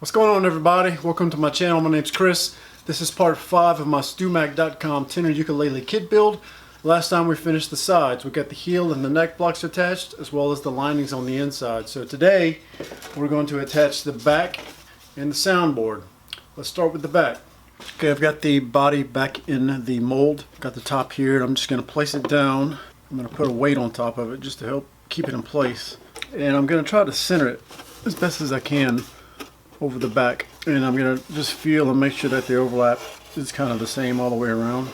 What's going on, everybody? Welcome to my channel. My name's Chris. This is part 5 of my StewMac.com tenor ukulele kit build. Last time we finished the sides. We got the heel and the neck blocks attached, as well as the linings on the inside. So today we're going to attach the back and the soundboard. Let's start with the back. Okay, I've got the body back in the mold. Got the top here, and I'm just going to place it down. I'm going to put a weight on top of it just to help keep it in place. And I'm going to try to center it as best as I can over the back, and I'm going to just feel and make sure that the overlap is kind of the same all the way around.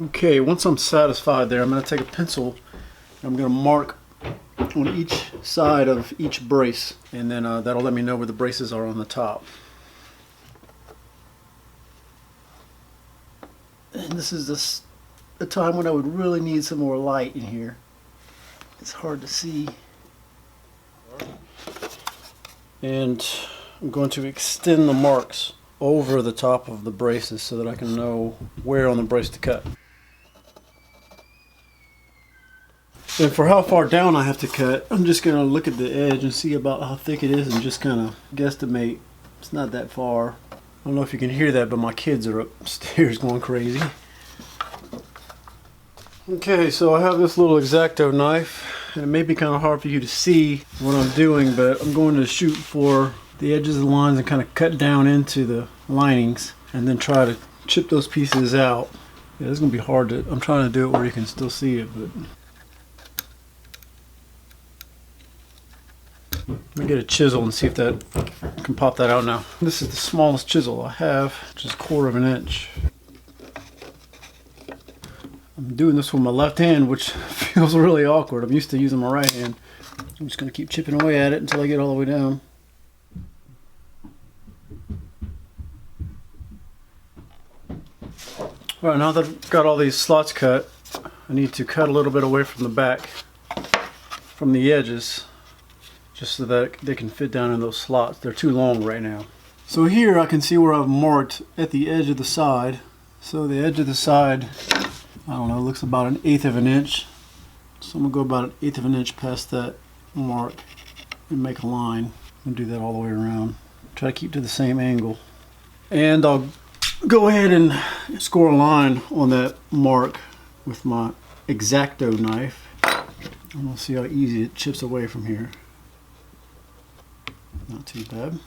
Okay, once I'm satisfied there, I'm going to take a pencil and I'm going to mark on each side of each brace, and then that'll let me know where the braces are on the top. And this is the time when I would really need some more light in here. It's hard to see. And I'm going to extend the marks over the top of the braces so that I can know where on the brace to cut. And for how far down I have to cut, I'm just going to look at the edge and see about how thick it is and just kind of guesstimate. It's not that far. I don't know if you can hear that, but my kids are upstairs going crazy. Okay, so I have this little X-Acto knife, and it may be kind of hard for you to see what I'm doing, but I'm going to shoot for the edges of the lines and kind of cut down into the linings and then try to chip those pieces out. Yeah, it's going to be hard to, I'm trying to do it where you can still see it, but let me get a chisel and see if that can pop that out now. This is the smallest chisel I have, which is 1/4 of an inch. I'm doing this with my left hand, which feels really awkward. I'm used to using my right hand. I'm just going to keep chipping away at it until I get all the way down. Alright, now that I've got all these slots cut, I need to cut a little bit away from the back, from the edges, just so that they can fit down in those slots. They're too long right now. So here I can see where I've marked at the edge of the side. So the edge of the side, I don't know, looks about 1/8 of an inch. So I'm going to go about 1/8 of an inch past that mark and make a line and do that all the way around. Try to keep to the same angle. And I'll go ahead and score a line on that mark with my X-Acto knife. And we'll see how easy it chips away from here. Not too bad.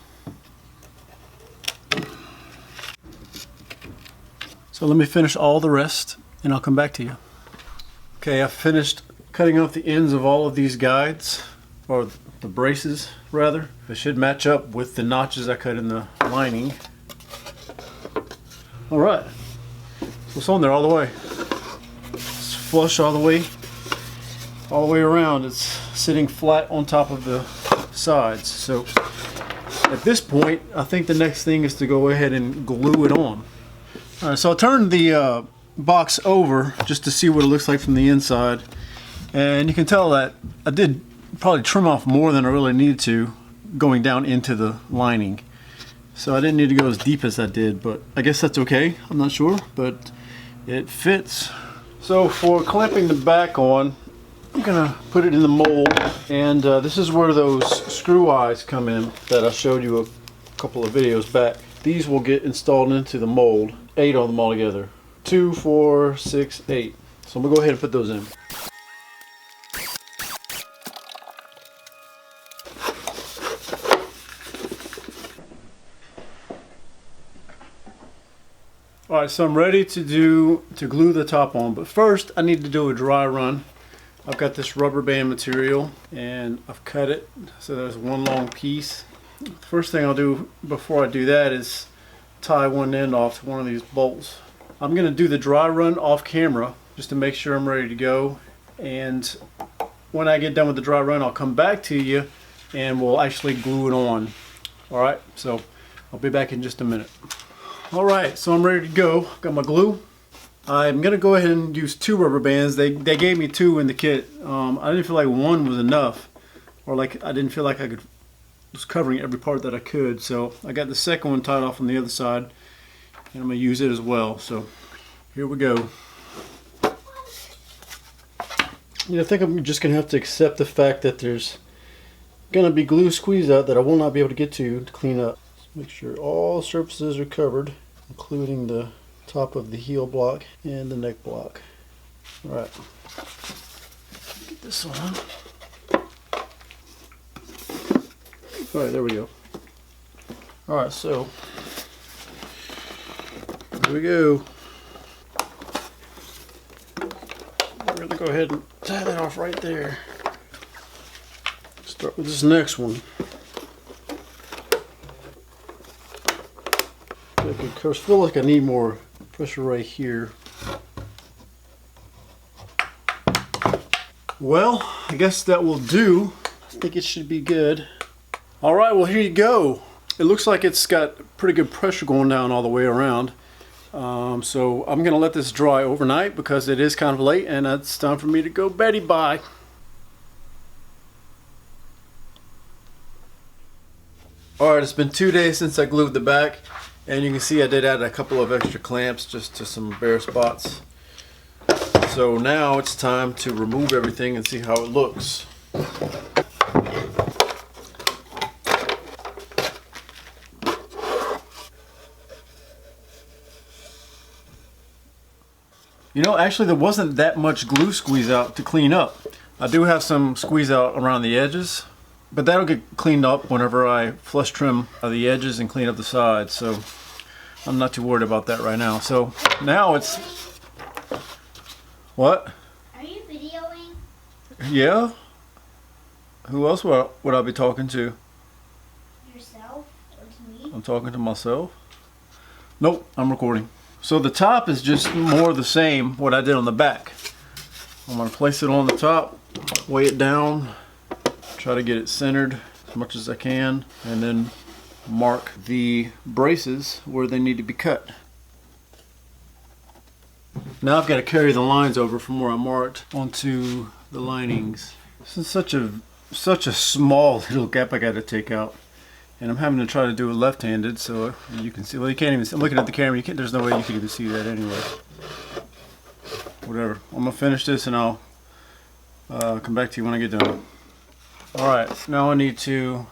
So let me finish all the rest and I'll come back to you. Okay, I've finished cutting off the ends of all of these guides, or the braces rather. They should match up with the notches I cut in the lining. Alright, so it's on there all the way. It's flush all the way around. It's sitting flat on top of the sides. So at this point, I think the next thing is to go ahead and glue it on. Alright, so I turned the box over just to see what it looks like from the inside. And you can tell that I did probably trim off more than I really needed to going down into the lining. So I didn't need to go as deep as I did, but I guess that's okay. I'm not sure, but it fits. So for clamping the back on, I'm gonna put it in the mold, and this is where those screw eyes come in that I showed you a couple of videos back. These will get installed into the mold, 8 of them all together. 2, 4, 6, 8. So I'm gonna go ahead and put those in. Alright, so I'm ready to glue the top on, but first I need to do a dry run. I've got this rubber band material and I've cut it so there's one long piece. The first thing I'll do before I do that is tie one end off to one of these bolts. I'm going to do the dry run off camera just to make sure I'm ready to go, and when I get done with the dry run I'll come back to you and we'll actually glue it on. Alright, so I'll be back in just a minute. Alright, so I'm ready to go. Got my glue. I'm going to go ahead and use 2 rubber bands. They gave me 2 in the kit. I didn't feel like one was enough, or like I didn't feel like I was covering every part that I could. So I got the second one tied off on the other side, and I'm going to use it as well. So here we go. I think I'm just going to have to accept the fact that there's going to be glue squeeze out that I will not be able to get to clean up. Make sure all surfaces are covered, including the top of the heel block and the neck block. All right, get this on. All right, there we go. All right, so here we go. We're gonna go ahead and tie that off right there. Start with this next one. I feel like I need more pressure right here. Well, I guess that will do. I think it should be good. All right, well, here you go. It looks like it's got pretty good pressure going down all the way around. So I'm gonna let this dry overnight because it is kind of late and it's time for me to go beddy bye. All right, it's been 2 days since I glued the back, and you can see I did add a couple of extra clamps just to some bare spots. So now it's time to remove everything and see how it looks. You know, actually there wasn't that much glue squeeze out to clean up. I do have some squeeze out around the edges, but that'll get cleaned up whenever I flush trim the edges and clean up the sides, so I'm not too worried about that right now. So now it's... What? Are you videoing? Yeah? Who else would I be talking to? Yourself or to me? I'm talking to myself? Nope, I'm recording. So the top is just more of the same what I did on the back. I'm going to place it on the top, weigh it down, try to get it centered as much as I can, and then mark the braces where they need to be cut. Now I've got to carry the lines over from where I marked onto the linings. This is such a small little gap I got to take out. And I'm having to try to do it left-handed, so you can see. Well, you can't even see. I'm looking at the camera. You can't. There's no way you can even see that anyway. Whatever. I'm gonna finish this, and I'll come back to you when I get done. All right. Now I need to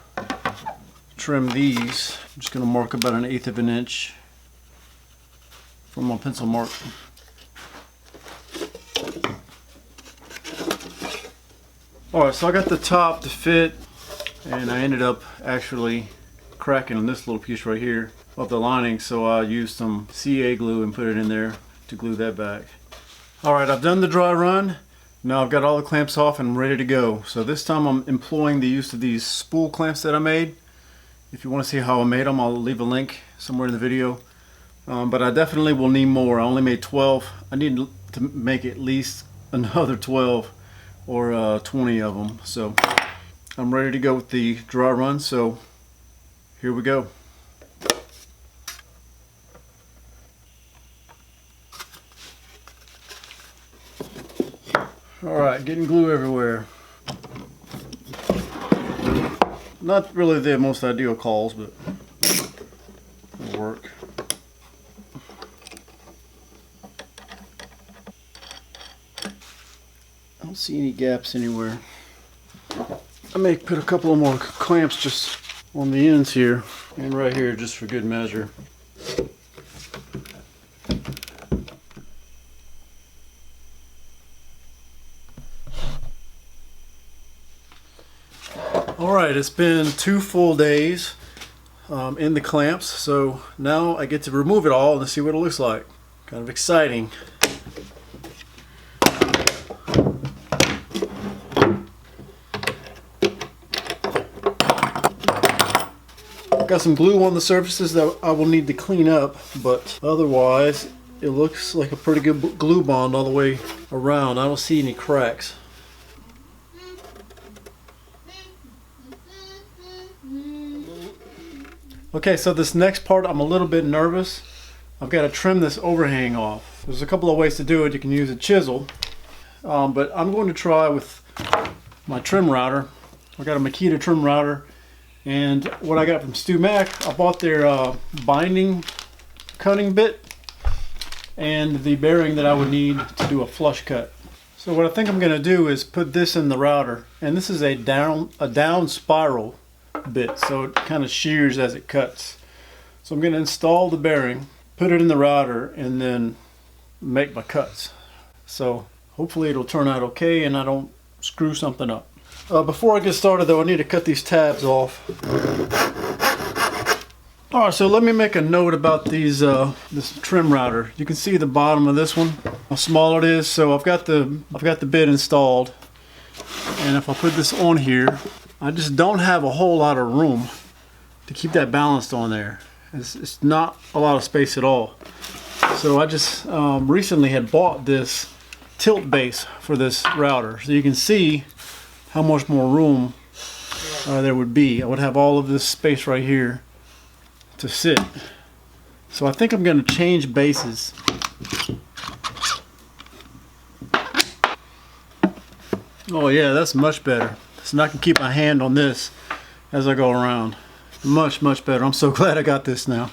trim these. I'm just gonna mark about 1/8 of an inch from my pencil mark. All right. So I got the top to fit, and I ended up actually cracking on this little piece right here of the lining, so I used some CA glue and put it in there to glue that back. Alright, I've done the dry run. Now I've got all the clamps off and ready to go. So this time I'm employing the use of these spool clamps that I made. If you want to see how I made them, I'll leave a link somewhere in the video. But I definitely will need more. I only made 12. I need to make at least another 12 or 20 of them. So I'm ready to go with the dry run, so here we go. Alright, getting glue everywhere. Not really the most ideal calls, but it'll work. I don't see any gaps anywhere. I may put a couple of more clamps just on the ends here and right here just for good measure. Alright, it's been 2 full days in the clamps, so now I get to remove it all and see what it looks like. Kind of exciting. Got some glue on the surfaces that I will need to clean up, but otherwise it looks like a pretty good glue bond all the way around. I don't see any cracks. Okay, so this next part I'm a little bit nervous. I've got to trim this overhang off. There's a couple of ways to do it. You can use a chisel, but I'm going to try with my trim router. I got a Makita trim router. And what I got from StewMac, I bought their binding cutting bit and the bearing that I would need to do a flush cut. So what I think I'm going to do is put this in the router, and this is a down spiral bit, so it kind of shears as it cuts. So I'm going to install the bearing, put it in the router, and then make my cuts. So hopefully it'll turn out okay and I don't screw something up. Before I get started though, I need to cut these tabs off. Alright, so let me make a note about these this trim router. You can see the bottom of this one, how small it is. So I've got the bit installed, and if I put this on here, I just don't have a whole lot of room to keep that balanced on there. It's not a lot of space at all. So I just recently had bought this tilt base for this router, so you can see how much more room there would be. I would have all of this space right here to sit. So I think I'm going to change bases. Oh yeah, that's much better. So I can keep my hand on this as I go around. Much better. I'm so glad I got this now.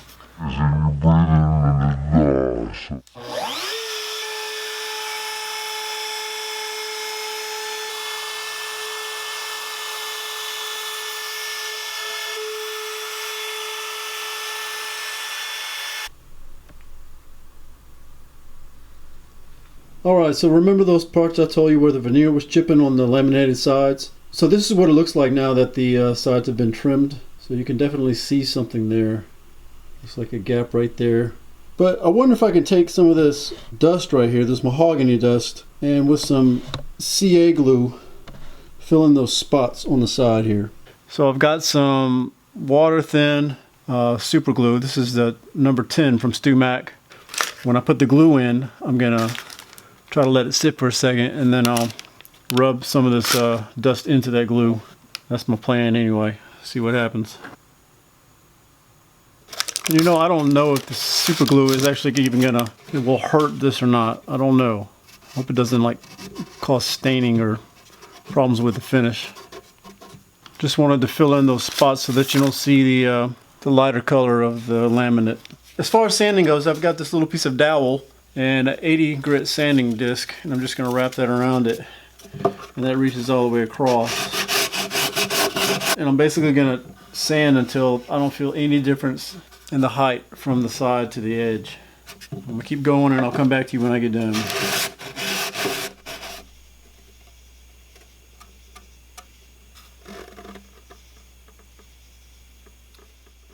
Alright, so remember those parts I told you where the veneer was chipping on the laminated sides? So this is what it looks like now that the sides have been trimmed. So you can definitely see something there. Looks like a gap right there. But I wonder if I can take some of this dust right here, this mahogany dust, and with some CA glue, fill in those spots on the side here. So I've got some water thin super glue. This is the number 10 from StewMac. When I put the glue in, I'm gonna try to let it sit for a second, and then I'll rub some of this dust into that glue. That's my plan anyway. See what happens. You know, I don't know if the super glue is actually even gonna, it will hurt this or not. I don't know. Hope it doesn't like cause staining or problems with the finish. Just wanted to fill in those spots so that you don't see the lighter color of the laminate. As far as sanding goes, I've got this little piece of dowel and an 80 grit sanding disc, and I'm just going to wrap that around it, and that reaches all the way across. And I'm basically going to sand until I don't feel any difference in the height from the side to the edge. I'm going to keep going, and I'll come back to you when I get done.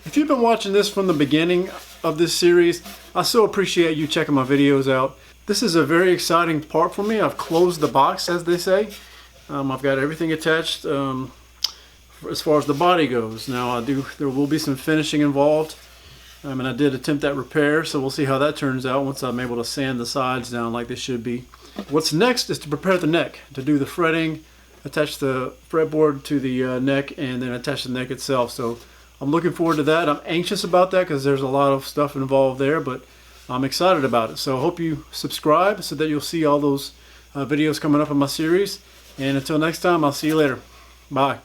If you've been watching this from the beginning of this series, I so appreciate you checking my videos out. This is a very exciting part for me. I've closed the box, as they say. I've got everything attached as far as the body goes. Now there will be some finishing involved, and I did attempt that repair, so we'll see how that turns out once I'm able to sand the sides down like they should be. What's next is to prepare the neck, to do the fretting, attach the fretboard to the neck, and then attach the neck itself. So I'm looking forward to that. I'm anxious about that because there's a lot of stuff involved there, but I'm excited about it. So I hope you subscribe so that you'll see all those videos coming up in my series. And until next time, I'll see you later. Bye.